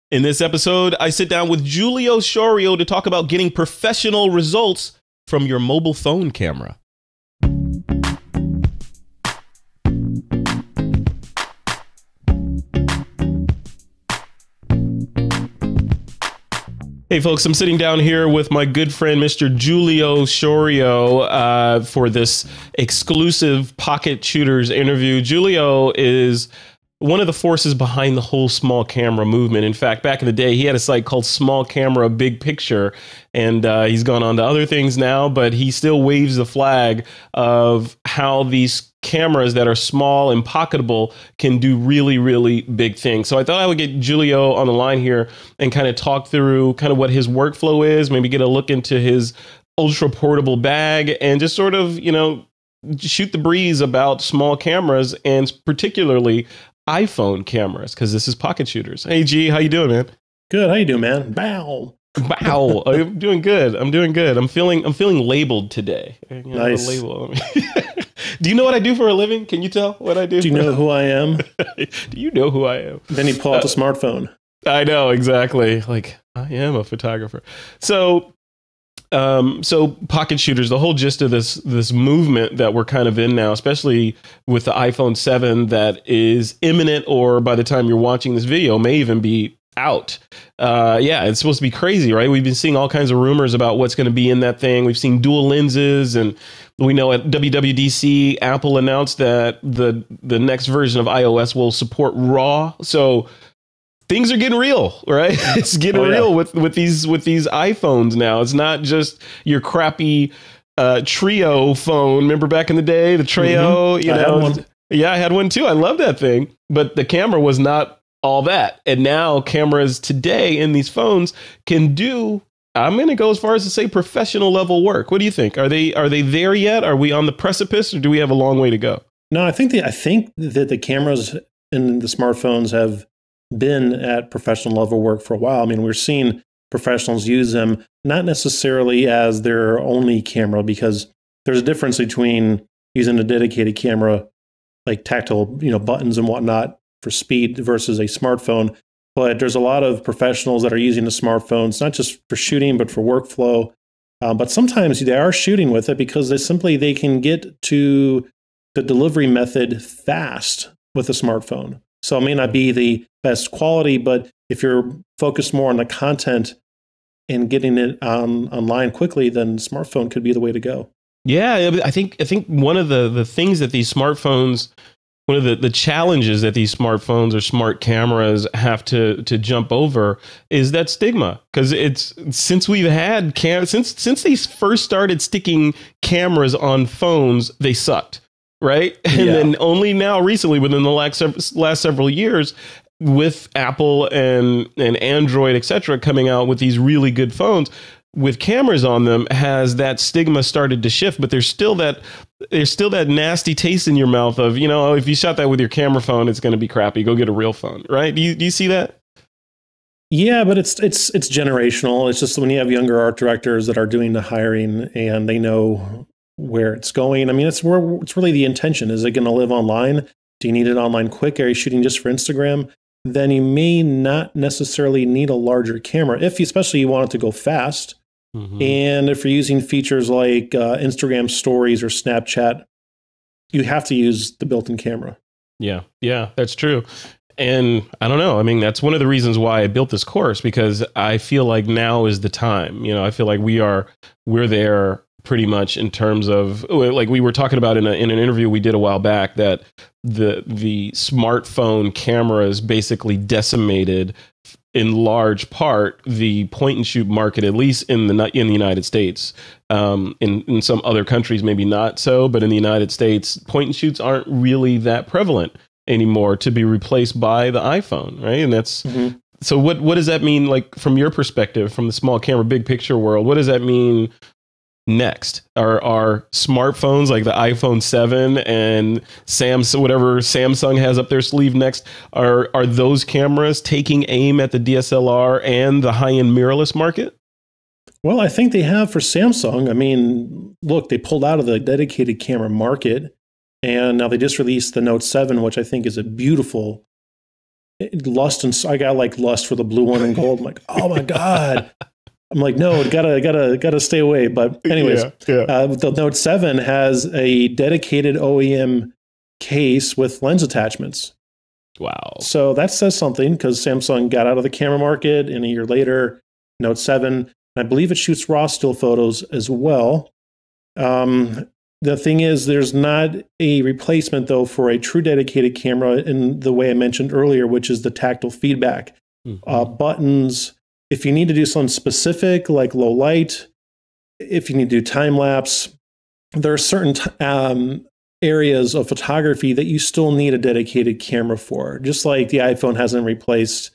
In this episode, I sit down with Giulio Sciorio to talk about getting professional results from your mobile phone camera. Hey folks, I'm sitting down here with my good friend, Mr. Giulio Sciorio, for this exclusive Pocket Shooters interview. Giulio is one of the forces behind the whole small camera movement. In fact, back in the day, he had a site called Small Camera Big Picture, and he's gone on to other things now, but he still waves the flag of how these cameras that are small and pocketable can do really, really big things. So I thought I would get Giulio on the line here and kind of talk through kind of what his workflow is, maybe get a look into his ultra portable bag and just sort of, shoot the breeze about small cameras and particularly iPhone cameras, because this is Pocket Shooters. Hey, G, how you doing, man? Good. How you doing, man? Bow. Wow, I'm doing good. I'm feeling labeled today. Nice. Label. Do you know what I do for a living? Can you tell what I do? Do you know who I am? Do you know who I am? Then you pull out the smartphone. I know, exactly. Like, I am a photographer. So Pocket Shooters, the whole gist of this movement that we're kind of in now, especially with the iPhone 7 that is imminent, or by the time you're watching this video may even be out. It's supposed to be crazy, right? We've been seeing all kinds of rumors about what's going to be in that thing. We've seen dual lenses, and we know at WWDC, Apple announced that the next version of iOS will support RAW. So things are getting real, right? It's getting real with these iPhones now. It's not just your crappy Trio phone. Remember back in the day, the Treo? I had one. Yeah, I had one too. I love that thing, but the camera was not all that. And now cameras today in these phones can do, I'm going to go as far as to say, professional level work. What do you think? Are they there yet? Are we on the precipice, or do we have a long way to go? No, I think that the cameras in the smartphones have been at professional level work for a while. I mean, we're seeing professionals use them not necessarily as their only camera, because there's a difference between using a dedicated camera like tactile, buttons and whatnot for speed versus a smartphone. But there's a lot of professionals that are using the smartphones, not just for shooting, but for workflow. But sometimes they are shooting with it because they can get to the delivery method fast with a smartphone. So it may not be the best quality, but if you're focused more on the content and getting it online quickly, then smartphone could be the way to go. Yeah, I think one of the things that these smartphones, one of the challenges that these smartphones or smart cameras have to jump over is that stigma. Because it's since we've had since they first started sticking cameras on phones, they sucked. Right. And then only now recently, within the last several years, with Apple and Android, et cetera, coming out with these really good phones with cameras on them, has that stigma started to shift. But there's still that nasty taste in your mouth of, if you shot that with your camera phone, it's going to be crappy. Go get a real phone. Right. Do you see that? Yeah, but it's generational. It's just when you have younger art directors that are doing the hiring and they know where it's going. I mean, it's really the intention. Is it going to live online? Do you need it online quick? Are you shooting just for Instagram? Then you may not necessarily need a larger camera, especially you want it to go fast. Mm-hmm. And if you're using features like Instagram stories or Snapchat, you have to use the built-in camera. Yeah, that's true. And I don't know. I mean, that's one of the reasons why I built this course, because I feel like now is the time. I feel like we're there pretty much in terms of, like we were talking about in an interview we did a while back, that the smartphone cameras basically decimated in large part the point and shoot market, at least in the United States. In some other countries, maybe not so, but in the United States, point and shoots aren't really that prevalent anymore to be replaced by the iPhone, right? And that's so. What does that mean? Like from your perspective, from the small camera, big picture world, what does that mean? Next, are smartphones like the iPhone 7 and whatever Samsung has up their sleeve next, are those cameras taking aim at the DSLR and the high-end mirrorless market? Well, I think they have for Samsung. I mean, look, they pulled out of the dedicated camera market, and now they just released the Note 7, which I think is a beautiful lust, and I got like lust for the blue one and gold. I'm like, oh my God. I'm like, no, gotta stay away. But anyways, the Note 7 has a dedicated OEM case with lens attachments. Wow. So that says something, because Samsung got out of the camera market, and a year later, Note 7, I believe it shoots raw still photos as well. The thing is, there's not a replacement, though, for a true dedicated camera in the way I mentioned earlier, which is the tactile feedback. Buttons. If you need to do something specific, like low light, if you need to do time lapse, there are certain areas of photography that you still need a dedicated camera for. Just like the iPhone hasn't replaced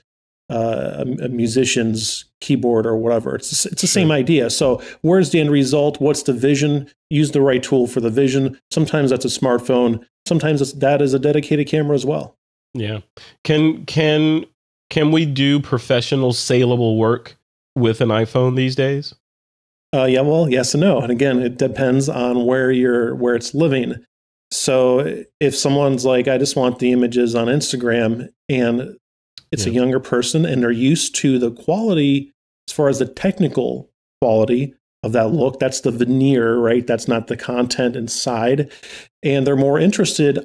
a musician's keyboard or whatever. It's the same idea. So where's the end result? What's the vision? Use the right tool for the vision. Sometimes that's a smartphone. Sometimes that is a dedicated camera as well. Yeah. Can we do professional saleable work with an iPhone these days? Yeah, well, yes and no. And again, it depends on where it's living. So if someone's like, I just want the images on Instagram, and it's a younger person and they're used to the quality, as far as the technical quality of that look, that's the veneer, right? That's not the content inside. And they're more interested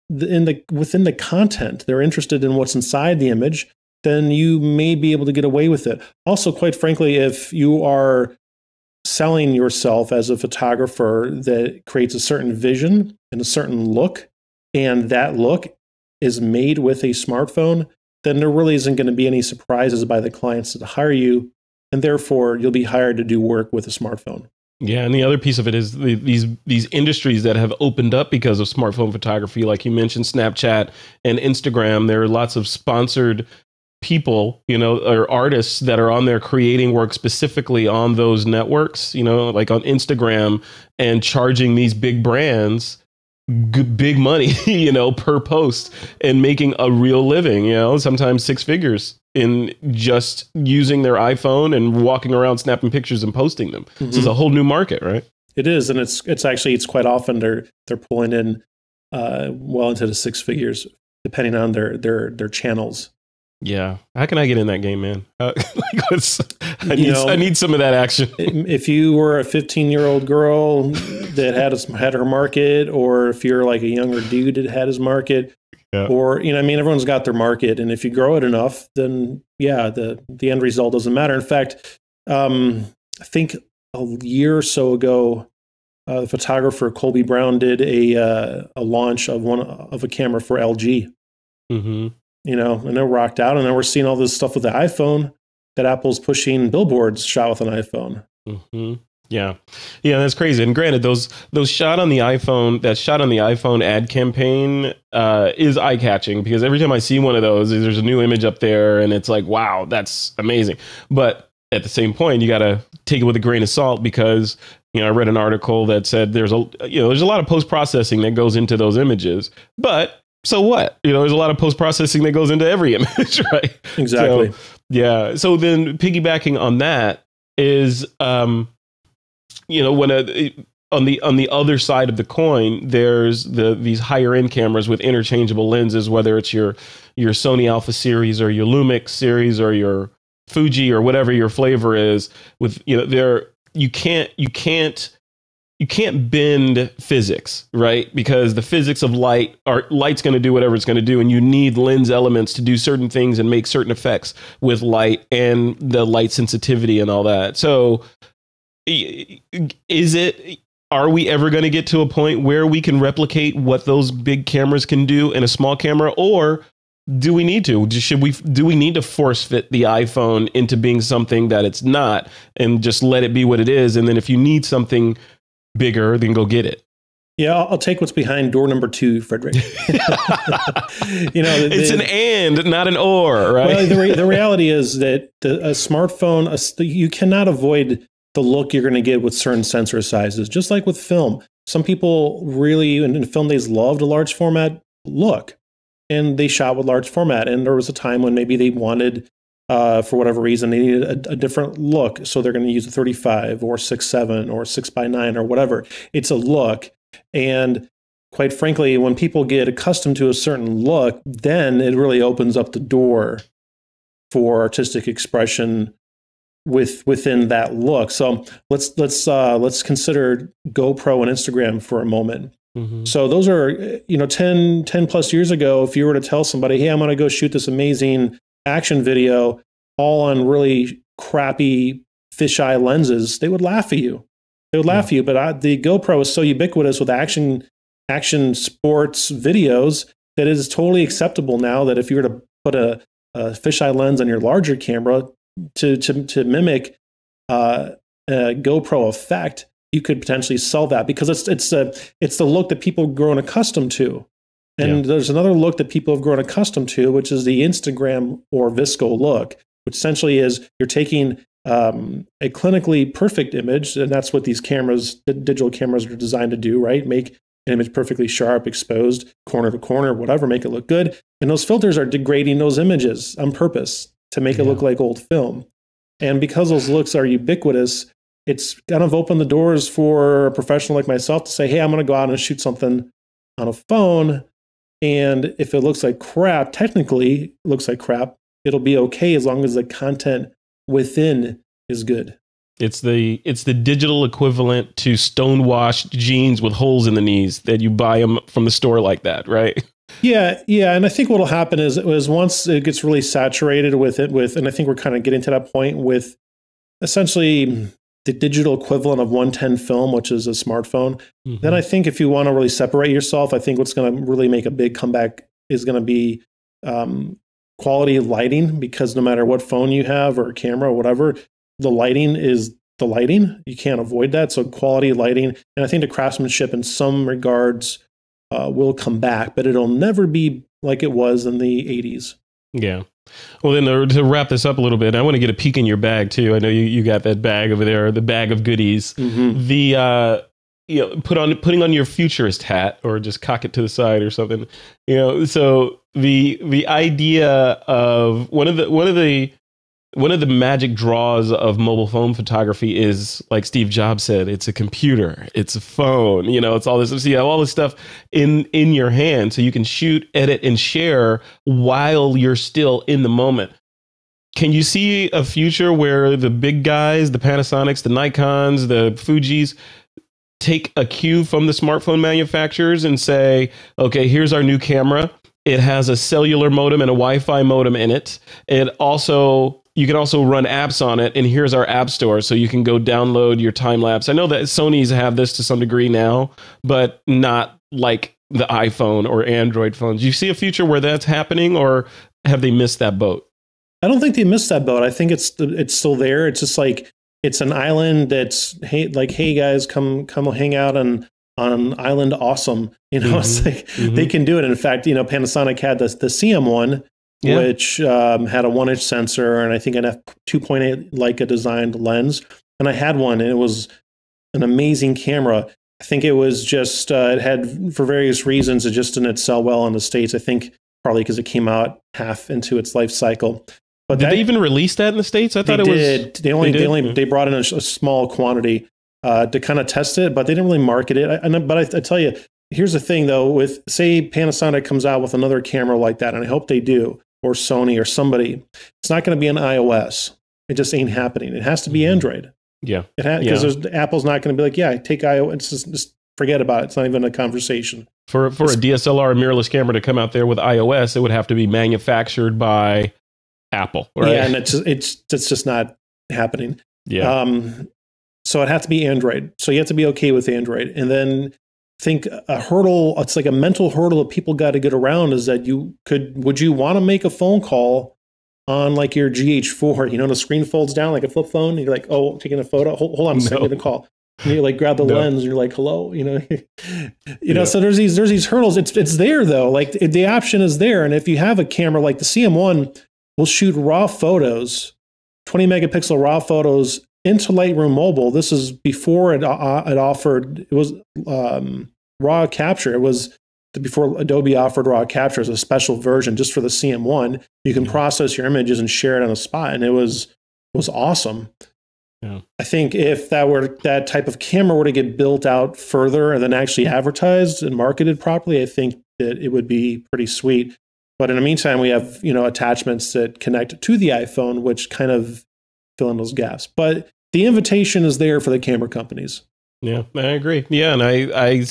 within the content. They're interested in what's inside the image, then you may be able to get away with it. Also, quite frankly, if you are selling yourself as a photographer that creates a certain vision and a certain look, and that look is made with a smartphone, then there really isn't going to be any surprises by the clients that hire you, and therefore you'll be hired to do work with a smartphone. Yeah, and the other piece of it is these industries that have opened up because of smartphone photography, like you mentioned, Snapchat and Instagram. There are lots of sponsored people, or artists that are on there creating work specifically on those networks, like on Instagram, and charging these big brands big money, per post, and making a real living, sometimes six figures in just using their iPhone and walking around snapping pictures and posting them. This is a whole new market, right? It is, and it's quite often they're pulling in well into the six figures, depending on their channels. Yeah, how can I get in that game, man? I need some of that action. If you were a 15-year-old girl that had her market, or if you're like a younger dude that had his market, or everyone's got their market, and if you grow it enough, then the end result doesn't matter. In fact, I think a year or so ago, the photographer Colby Brown did a launch of a camera for LG. And they're rocked out, and then we're seeing all this stuff with the iPhone that Apple's pushing billboards shot with an iPhone. Yeah, that's crazy. And granted, those shot on the iPhone ad campaign is eye catching, because every time I see one of those, there's a new image up there, and it's like, wow, that's amazing. But at the same point, you got to take it with a grain of salt, because I read an article that said there's a lot of post processing that goes into those images, but so what? There's a lot of post-processing that goes into every image, right? Exactly. So then piggybacking on that is, when on the other side of the coin, there's these higher end cameras with interchangeable lenses, whether it's your Sony Alpha series or your Lumix series or your Fuji or whatever your flavor is. With you can't bend physics, right? Because the physics of light's going to do whatever it's going to do, and you need lens elements to do certain things and make certain effects with light and the light sensitivity and all that. So are we ever going to get to a point where we can replicate what those big cameras can do in a small camera, or do we need to? Do we need to force fit the iPhone into being something that it's not, and just let it be what it is? And then if you need something bigger, then go get it. Yeah, I'll take what's behind door number 2, Frederick. It's an and, not an or, right? Well, the reality is that a smartphone, you cannot avoid the look you're going to get with certain sensor sizes. Just like with film, some people really, in film days, loved a large format look, and they shot with large format. And there was a time when maybe they wanted, for whatever reason, they needed a different look. So they're going to use a 35 or 6.7 or 6:9 or whatever. It's a look. And quite frankly, when people get accustomed to a certain look, then it really opens up the door for artistic expression within that look. So let's consider GoPro and Instagram for a moment. Mm-hmm. So those are, 10 plus years ago, if you were to tell somebody, hey, I'm going to go shoot this amazing action video all on really crappy fisheye lenses, they would laugh at you. They would laugh at you. But the GoPro is so ubiquitous with action sports videos that it is totally acceptable now that if you were to put a fisheye lens on your larger camera to mimic a GoPro effect, you could potentially sell that because it's the look that people have grown accustomed to. And there's another look that people have grown accustomed to, which is the Instagram or VSCO look, which essentially is you're taking a clinically perfect image, and that's what these cameras, digital cameras, are designed to do, right? Make an image perfectly sharp, exposed, corner to corner, whatever, make it look good. And those filters are degrading those images on purpose to make it look like old film. And because those looks are ubiquitous, it's kind of opened the doors for a professional like myself to say, hey, I'm going to go out and shoot something on a phone. And if it looks like crap, technically it looks like crap, it'll be okay as long as the content within is good. It's the digital equivalent to stonewashed jeans with holes in the knees that you buy them from the store like that, right? Yeah. And I think what'll happen is once it gets really saturated with, and I think we're kind of getting to that point with essentially the digital equivalent of 110 film, which is a smartphone, then I think if you want to really separate yourself, I think what's going to really make a big comeback is going to be quality lighting, because no matter what phone you have or camera or whatever, the lighting is the lighting. You can't avoid that. So quality lighting. And I think the craftsmanship in some regards will come back, but it'll never be like it was in the 80s. Yeah. Well, then to wrap this up a little bit, I want to get a peek in your bag too. I know you got that bag over there, the bag of goodies. The putting on your futurist hat, or just cock it to the side or something. So the idea of one of the magic draws of mobile phone photography is, like Steve Jobs said, it's a computer, it's a phone, it's all this. So you have all this stuff in your hand, so you can shoot, edit, and share while you're still in the moment. Can you see a future where the big guys, the Panasonics, the Nikons, the Fujis, take a cue from the smartphone manufacturers and say, okay, here's our new camera. It has a cellular modem and a Wi-Fi modem in it. You can also run apps on it, and here's our app store, so you can go download your time lapse. I know that Sony's have this to some degree now, but not like the iPhone or Android phones. Do you see a future where that's happening, or have they missed that boat? I don't think they missed that boat. I think it's still there. It's just like it's an island that's hey guys, come hang out on Island Awesome. It's like they can do it. In fact, Panasonic had the CM1. Yeah. Which had a 1-inch sensor and I think an f2.8 Leica designed lens. And I had one, and it was an amazing camera. I think it was just, it had, for various reasons, it just didn't sell well in the States. I think probably because it came out half into its life cycle. But did they even release that in the States? I thought it was. They brought in a small quantity to kind of test it, but they didn't really market it. But I tell you, here's the thing though, with say Panasonic comes out with another camera like that, and I hope they do, or Sony or somebody, it's not going to be an iOS. It just ain't happening. It has to be Android. Yeah. Because Apple's not going to be like, yeah, take iOS, just forget about it. It's not even a conversation. For a DSLR mirrorless camera to come out there with iOS, it would have to be manufactured by Apple, right? Yeah, and it's just not happening. Yeah. So it has to be Android. So you have to be okay with Android. And then think a hurdle, it's like a mental hurdle that people got to get around, is that would you want to make a phone call on like your GH4, the screen folds down like a flip phone, and you're like, oh, taking a photo, hold on, I'm making a call. And you like grab the lens and you're like, hello, so there's these hurdles. It's there though. Like the option is there. And if you have a camera like the CM1 will shoot raw photos, 20 megapixel raw photos into Lightroom Mobile. This is before it offered, it was raw capture. It was before Adobe offered raw capture as a special version just for the CM1. You can process your images and share it on the spot. And it was awesome. Yeah. I think if that type of camera were to get built out further and then actually advertised and marketed properly, I think that it would be pretty sweet. But in the meantime, we have, attachments that connect to the iPhone, which kind of fill in those gaps. But the invitation is there for the camera companies. Yeah, I agree. Yeah, and I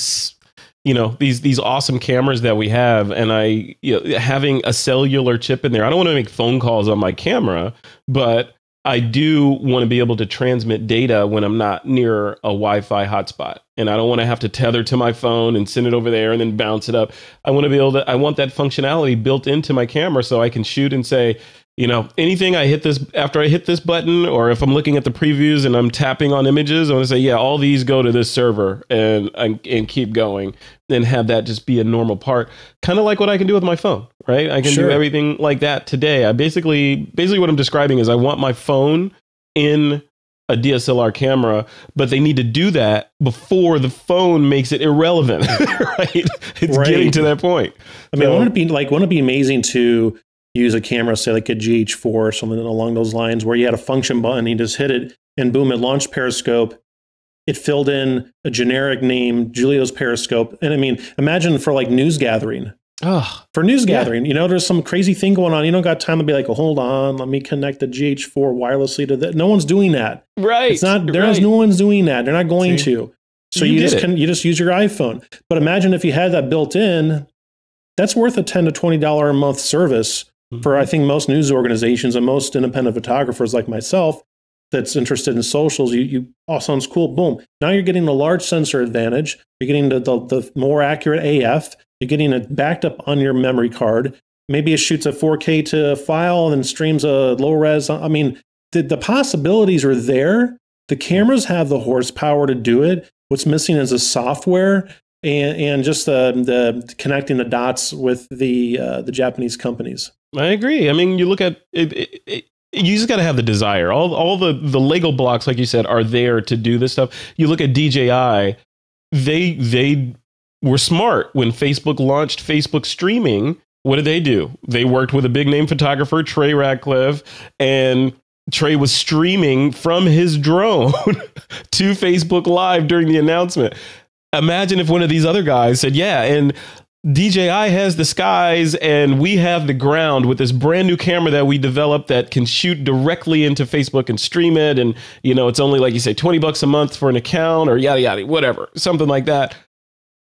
these awesome cameras that we have, and having a cellular chip in there. I don't want to make phone calls on my camera, but I do want to be able to transmit data when I'm not near a Wi-Fi hotspot. And I don't want to have to tether to my phone and send it over there and then bounce it up. I want that functionality built into my camera so I can shoot and say, anything after I hit this button, or if I'm looking at the previews and I'm tapping on images, I want to say, yeah, all these go to this server and keep going, and have that just be a normal part. Kind of like what I can do with my phone, right? I can do everything like that today. I basically what I'm describing is I want my phone in a DSLR camera, but they need to do that before the phone makes it irrelevant, right? It's getting to that point. I mean, wouldn't it be amazing to use a camera, say like a GH4 or something along those lines, where you had a function button, you just hit it, and boom, it launched Periscope. It filled in a generic name, Giulio's Periscope. And I mean, imagine for like news gathering. For news gathering, there's some crazy thing going on. You don't got time to be like, hold on, let me connect the GH4 wirelessly to that. No one's doing that. Right. It's not, no one's doing that. They're not going to. So you just use your iPhone. But imagine if you had that built in, that's worth a $10 to $20 a month service for, I think, most news organizations and most independent photographers like myself that's interested in socials. Sounds cool. Boom. Now you're getting the large sensor advantage. You're getting the more accurate AF. You're getting it backed up on your memory card. Maybe it shoots a 4K to a file and then streams a low res. I mean, the possibilities are there. The cameras have the horsepower to do it. What's missing is the software and just the connecting the dots with the Japanese companies. I agree. I mean, you look at it, you just got to have the desire. All the Lego blocks, like you said, are there to do this stuff. You look at DJI, they were smart when Facebook launched Facebook streaming. What did they do? They worked with a big name photographer, Trey Ratcliffe, and Trey was streaming from his drone to Facebook Live during the announcement. Imagine if one of these other guys said, yeah, and DJI has the skies and we have the ground with this brand new camera that we developed that can shoot directly into Facebook and stream it. And, it's only, like you say, $20 a month for an account or yada, yada, whatever, something like that.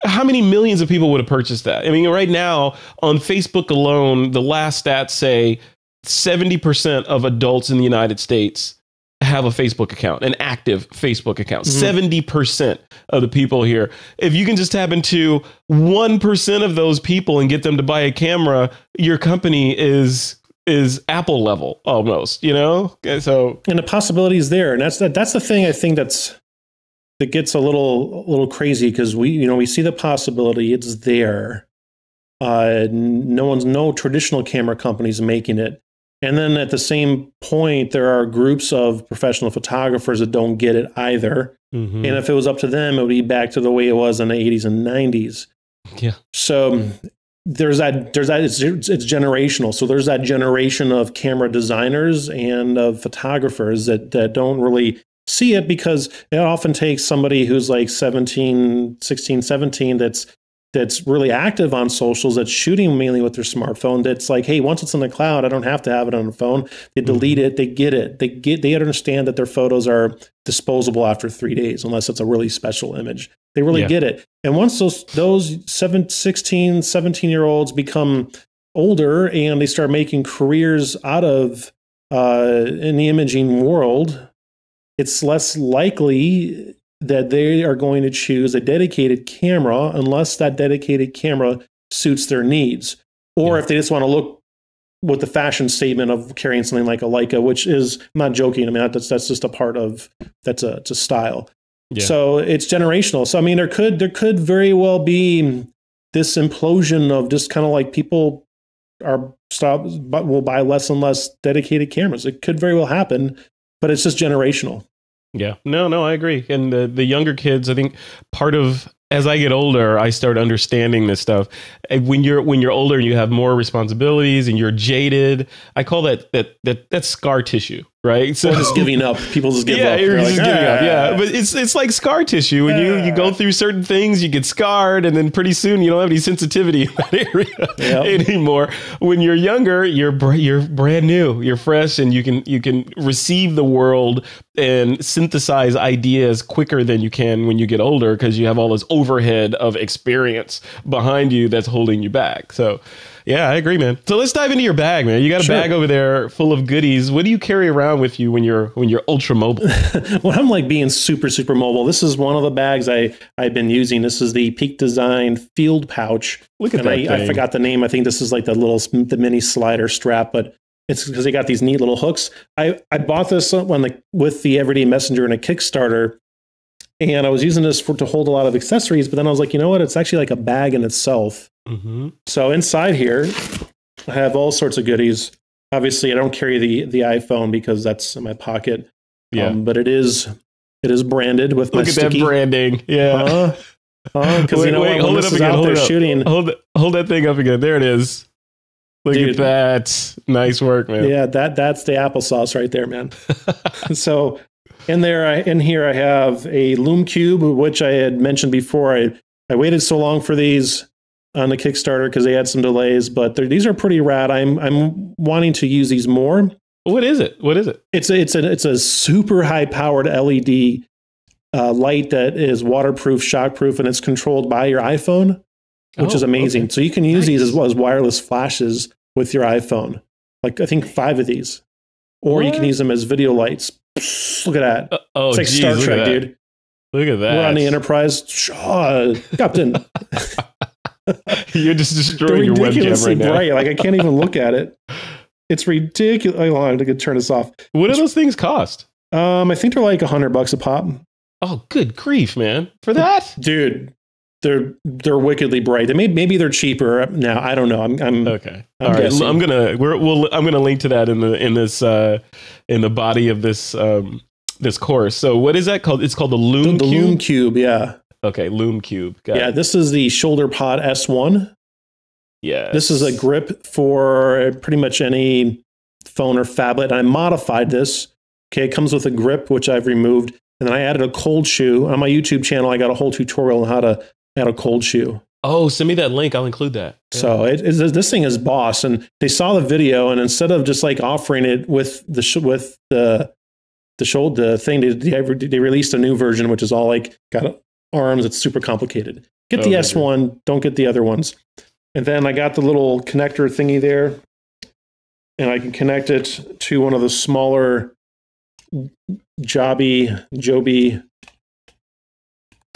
How many millions of people would have purchased that? I mean, right now on Facebook alone, the last stats say 70% of adults in the United States have a Facebook account, an active Facebook account. 70% of the people here. If you can just tap into 1% of those people and get them to buy a camera, your company is Apple level almost, So, and the possibility is there. And that's the thing I think that gets a little crazy, because we see the possibility, it's there. No traditional camera companies making it. And then at the same point, there are groups of professional photographers that don't get it either. And if it was up to them, it would be back to the way it was in the 80s and 90s. Yeah. So there's that it's generational. So there's that generation of camera designers and of photographers that don't really see it, because it often takes somebody who's like 16, 17, that's really active on socials, that's shooting mainly with their smartphone, that's like, hey, once it's in the cloud, I don't have to have it on the phone. They delete it, they get it. They understand that their photos are disposable after 3 days, unless it's a really special image. They really get it. And once those 16, 17-year-olds become older and they start making careers out of in the imaging world, it's less likely that they are going to choose a dedicated camera unless that dedicated camera suits their needs. Or if they just want to look with the fashion statement of carrying something like a Leica, which is, I'm not joking, I mean, that's just a part of, it's a style. Yeah. So it's generational. So, I mean, there could very well be this implosion of just kind of like people will buy less and less dedicated cameras. It could very well happen, but it's just generational. Yeah, no, I agree. And the younger kids, I think part of, as I get older, I start understanding this stuff. When you're older and you have more responsibilities and you're jaded, I call that's scar tissue, right? So or just giving up. People just give up. you're just like, giving up. Yeah, but it's like scar tissue. When you go through certain things, you get scarred, and then pretty soon you don't have any sensitivity in that area anymore. When you're younger, you're brand new, you're fresh, and you can receive the world and synthesize ideas quicker than you can when you get older, because you have all this overhead of experience behind you that's holding you back. So yeah, I agree, man. So let's dive into your bag, man. You got a bag over there full of goodies. What do you carry around with you when you're ultra mobile? Well, I'm like being super, super mobile. This is one of the bags I've been using. This is the Peak Design Field Pouch. Look at that thing. I forgot the name. I think this is like the mini slider strap, but it's because they got these neat little hooks. I bought this with the Everyday Messenger and a Kickstarter, and I was using this to hold a lot of accessories, but then I was like, you know what? It's actually like a bag in itself. Mm-hmm. So inside here, I have all sorts of goodies. Obviously, I don't carry the iPhone because that's in my pocket. Yeah, but it is branded with my sticky. Look at that branding. Yeah. Because hold it up again. Shooting. Hold that thing up again. There it is. Look at that. Nice work, man. Yeah, that's the applesauce right there, man. So in here I have a Loom Cube, which I had mentioned before. I waited so long for these on the Kickstarter because they had some delays, but these are pretty rad. I'm wanting to use these more. What is it? It's a super high powered LED light that is waterproof, shockproof, and it's controlled by your iPhone, which is amazing. Okay. So you can use these as well as wireless flashes with your iPhone. Like I think 5 of these, or you can use them as video lights. Look at that! It's like Star Trek, dude. Look at that. We're on the Enterprise, Captain. You're just destroying your webcam right now. Bright. Like I can't even look at it. It's ridiculous. Hold on, I could turn this off. What do those things cost? I think they're like $100 a pop. Oh, good grief, man! For that, dude, they're wickedly bright. Maybe they're cheaper now. I don't know. I'm okay. All right, I'm gonna link to that in the body of this this course. So what is that called? It's called the Loom Cube. The Loom Cube, yeah. Okay, Loom Cube. This is the Shoulder Pod S1. Yeah. This is a grip for pretty much any phone or phablet. And I modified this. Okay, it comes with a grip, which I've removed. And then I added a cold shoe. On my YouTube channel, I got a whole tutorial on how to add a cold shoe. Oh, send me that link. I'll include that. Yeah. So this thing is boss. And they saw the video, and instead of just like offering it with the shoulder thing, they released a new version, which is all like got arms. It's super complicated. Get the S1, don't get the other ones. And then I got the little connector thingy there, and I can connect it to one of the smaller Joby.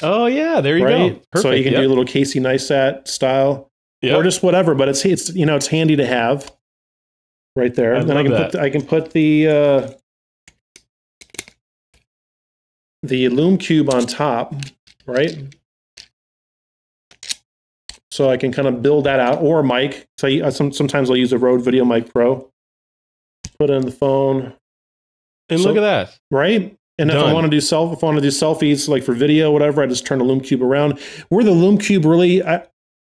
Oh yeah, there you go. Perfect. So you can do a little Casey Neistat style, or just whatever. But it's it's handy to have right there. And then I can put the Loom Cube on top, right? So I can kind of build that out, or a mic. So sometimes I'll use a Rode Video Mic Pro. Put it in the phone, and look at that, right? And if I want to do selfies, like for video, whatever, I just turn the Loom Cube around. Where the Loom Cube really, I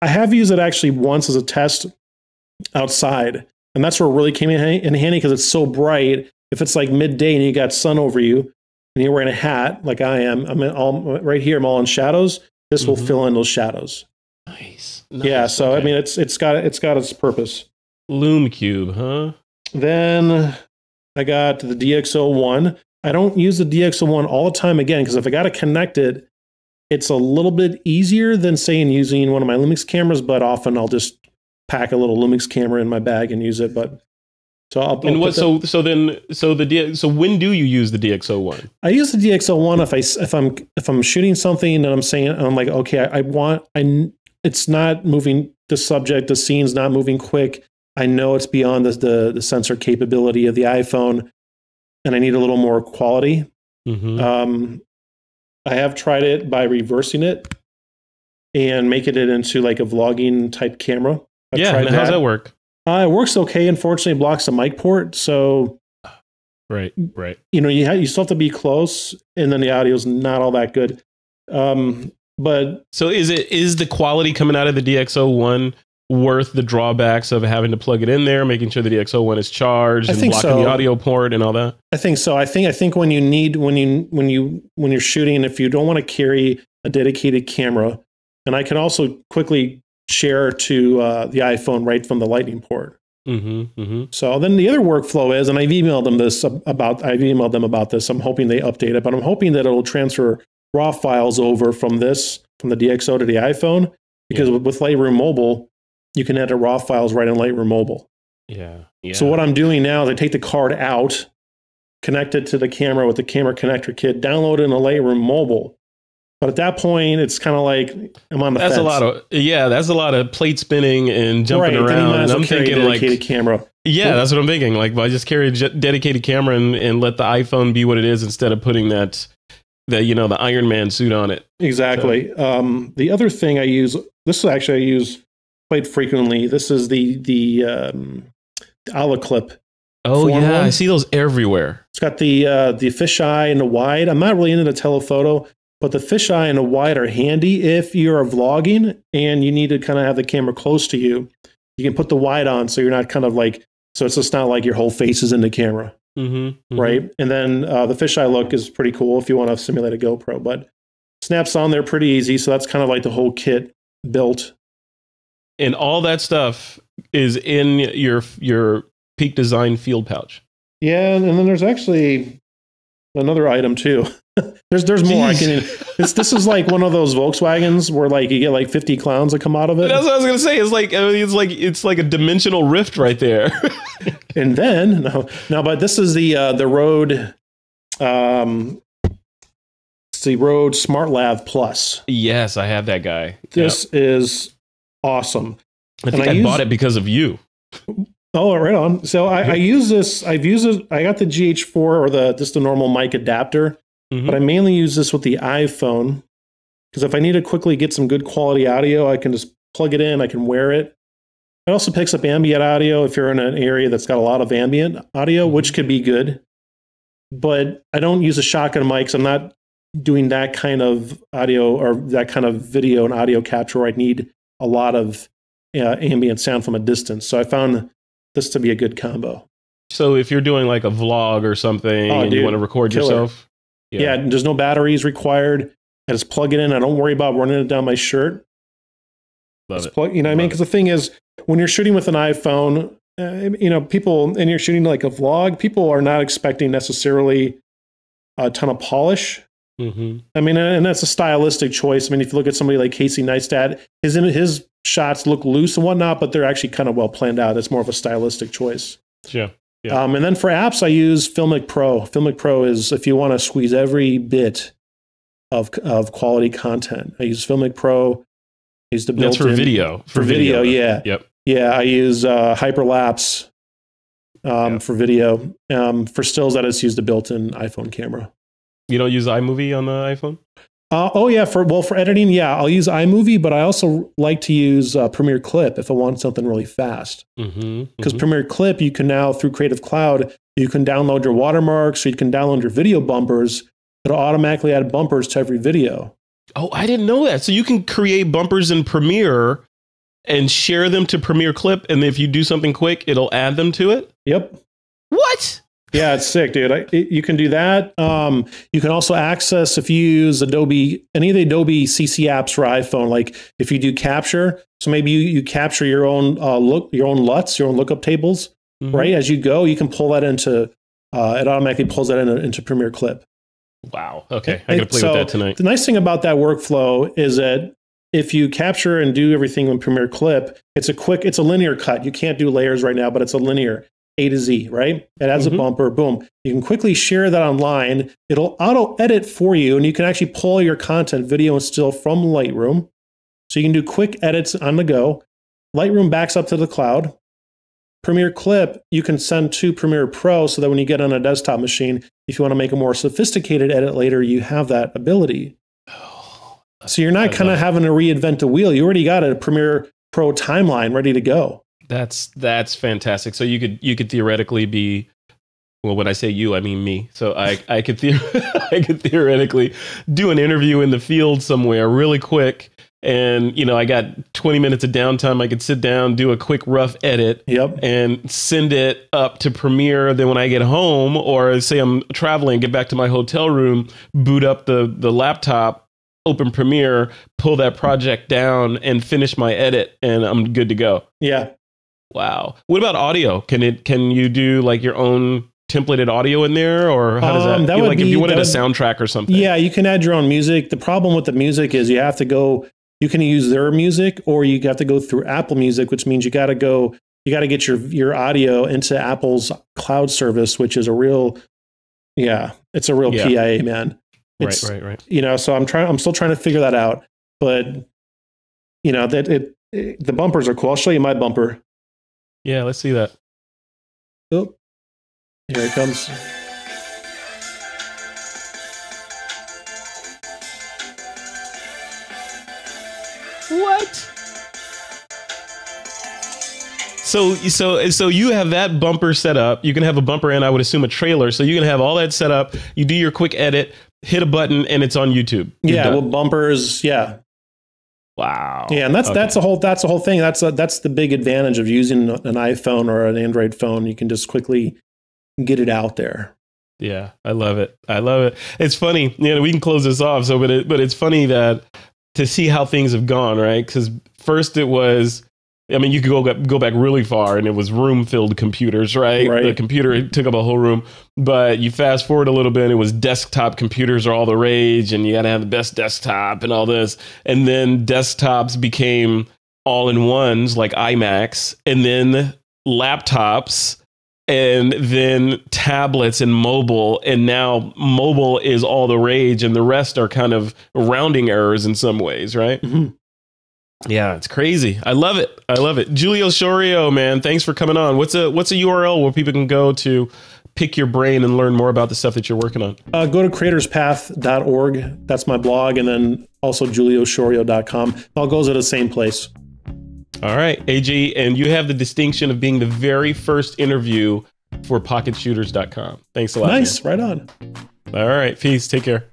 have used it actually once as a test outside, and that's where it really came in handy because it's so bright. If it's like midday and you got sun over you, and you're wearing a hat like I am, right here. I'm all in shadows. This will fill in those shadows. Nice. Yeah. So I mean, it's got its purpose. Loom Cube, huh? Then I got the DxO1. I don't use the DxO1 all the time again, because if I got to connect it, it's a little bit easier than saying using one of my Lumix cameras, but often I'll just pack a little Lumix camera in my bag and use it. But so I'll when do you use the DxO1? I use the DxO1 if I'm shooting something and I'm like, okay, it's not moving, the subject, the scene's not moving quick. I know it's beyond the sensor capability of the iPhone, and I need a little more quality. Mm-hmm. I have tried it by reversing it and making it into like a vlogging type camera. How's that work? It works okay. Unfortunately, it blocks the mic port. So, right. You still have to be close, and then the audio is not all that good. But so is the quality coming out of the DxO1 worth the drawbacks of having to plug it in there, making sure the DxO1 is charged, and blocking the audio port and all that? I think so. I think when you're shooting, if you don't want to carry a dedicated camera, and I can also quickly share to the iPhone right from the Lightning port. So then the other workflow is, and I've emailed them about this. I'm hoping they update it, but I'm hoping that it'll transfer raw files over from the DxO to the iPhone, because with Lightroom Mobile, you can edit raw files right in Lightroom Mobile. Yeah. So what I'm doing now is I take the card out, connect it to the camera with the camera connector kit, download it in a Lightroom Mobile. But at that point, it's kind of like I'm on the fence. That's a lot of plate spinning and jumping around. And I'm thinking dedicated camera. Yeah, that's what I'm thinking. Like, well, I just carry a dedicated camera and let the iPhone be what it is, instead of putting the Iron Man suit on it. Exactly. So. The other thing I use quite frequently. This is the Ala Clip. Oh yeah, I see those everywhere. It's got the fisheye and the wide. I'm not really into the telephoto, but the fisheye and the wide are handy if you're vlogging and you need to kind of have the camera close to you. You can put the wide on, so you're not kind of like, so it's just not like your whole face is in the camera, right? And then the fisheye look is pretty cool if you want to simulate a GoPro, but snaps on there pretty easy. So that's kind of like the whole kit built. And all that stuff is in your Peak Design field pouch. Yeah, and then there's actually another item too. there's more. This is like one of those Volkswagens where like you get like 50 clowns that come out of it. That's what I was gonna say. It's like a dimensional rift right there. And then but this is the Rode. It's the Rode Smart Lav Plus. Yes, I have that guy. This is awesome. I think I bought it because of you. Oh, right on. So I use this. I've used it. I got the GH4 or just the normal mic adapter, but I mainly use this with the iPhone, because if I need to quickly get some good quality audio, I can just plug it in. I can wear it. It also picks up ambient audio if you're in an area that's got a lot of ambient audio, which could be good. But I don't use a shotgun mic, so I'm not doing that kind of audio or that kind of video and audio capture where I need a lot of ambient sound from a distance. So I found this to be a good combo. So if you're doing like a vlog or something and you want to record yourself. Yeah, there's no batteries required. I just plug it in. I don't worry about running it down my shirt. Love it. What I mean? Because the thing is, when you're shooting with an iPhone, people, and you're shooting like a vlog, people are not expecting necessarily a ton of polish. I mean, and that's a stylistic choice. I mean, if you look at somebody like Casey Neistat, his shots look loose and whatnot, but they're actually kind of well planned out. It's more of a stylistic choice. Yeah. And then for apps, I use Filmic Pro. Filmic Pro is if you want to squeeze every bit of quality content. I use Filmic Pro. I use the built-in. That's for video. For video, yeah. Yep. Yeah, I use Hyperlapse for video. For stills, I just use the built-in iPhone camera. You don't use iMovie on the iPhone? For editing, yeah, I'll use iMovie, but I also like to use Premiere Clip if I want something really fast. Because Premiere Clip, you can now, through Creative Cloud, you can download your watermarks, or you can download your video bumpers. It'll automatically add bumpers to every video. Oh, I didn't know that. So you can create bumpers in Premiere and share them to Premiere Clip, and if you do something quick, it'll add them to it? Yep. What? Yeah, it's sick, dude. You can do that. You can also access, if you use any of the Adobe CC apps for iPhone, like if you do capture, so maybe you capture your own LUTs, your own lookup tables, right? As you go, you can pull that into, it automatically pulls that into Premiere Clip. Wow. Okay. I got to play with that tonight. The nice thing about that workflow is that if you capture and do everything in Premiere Clip, it's a linear cut. You can't do layers right now, but it's a linear. A to Z, right? It adds a bumper, boom. You can quickly share that online. It'll auto edit for you, and you can actually pull your content, video and still from Lightroom. So you can do quick edits on the go. Lightroom backs up to the cloud. Premiere Clip, you can send to Premiere Pro so that when you get on a desktop machine, if you want to make a more sophisticated edit later, you have that ability. So you're not kind of having to reinvent the wheel. You already got a Premiere Pro timeline ready to go. That's fantastic. So you could theoretically be, well, when I say you, I mean me. So I could I could theoretically do an interview in the field somewhere really quick, And, I got 20 minutes of downtime. I could sit down, do a quick rough edit, and send it up to Premiere. Then when I get home, or say I'm traveling, get back to my hotel room, boot up the laptop, open Premiere, pull that project down, and finish my edit, and I'm good to go. Yeah. Wow. What about audio? Can you do like your own templated audio in there, or how does that feel like if you wanted a soundtrack or something? Yeah, you can add your own music. The problem with the music is you can use their music, or you have to go through Apple Music, which means you got to get your audio into Apple's cloud service, which is it's a real PIA, man. It's, right. So I'm still trying to figure that out, but the bumpers are cool. I'll show you my bumper. Yeah, let's see that. Oh, here it comes. What? So you have that bumper set up. You can have a bumper and I would assume a trailer. So you can have all that set up. You do your quick edit, hit a button, and it's on YouTube. Well, bumpers. Yeah. Wow. Yeah, and that's the whole thing. That's the big advantage of using an iPhone or an Android phone. You can just quickly get it out there. Yeah, I love it. It's funny. We can close this off. So, but it's funny that to see how things have gone, right? Because first it was, you could go back really far, and it was room-filled computers, right? The computer took up a whole room. But you fast forward a little bit, and it was desktop computers are all the rage, and you got to have the best desktop and all this. And then desktops became all-in-ones like iMacs, and then laptops, and then tablets and mobile. And now mobile is all the rage, and the rest are kind of rounding errors in some ways, right? Mm-hmm. Yeah, it's crazy. I love it. Giulio Sciorio, man, thanks for coming on. What's a URL where people can go to pick your brain and learn more about the stuff that you're working on? Go to creatorspath.org. That's my blog. And then also giuliosciorio.com. It all goes to the same place. All right, AG, and you have the distinction of being the very first interview for pocketshooters.com. Thanks a lot. Nice. Man. Right on. All right. Peace. Take care.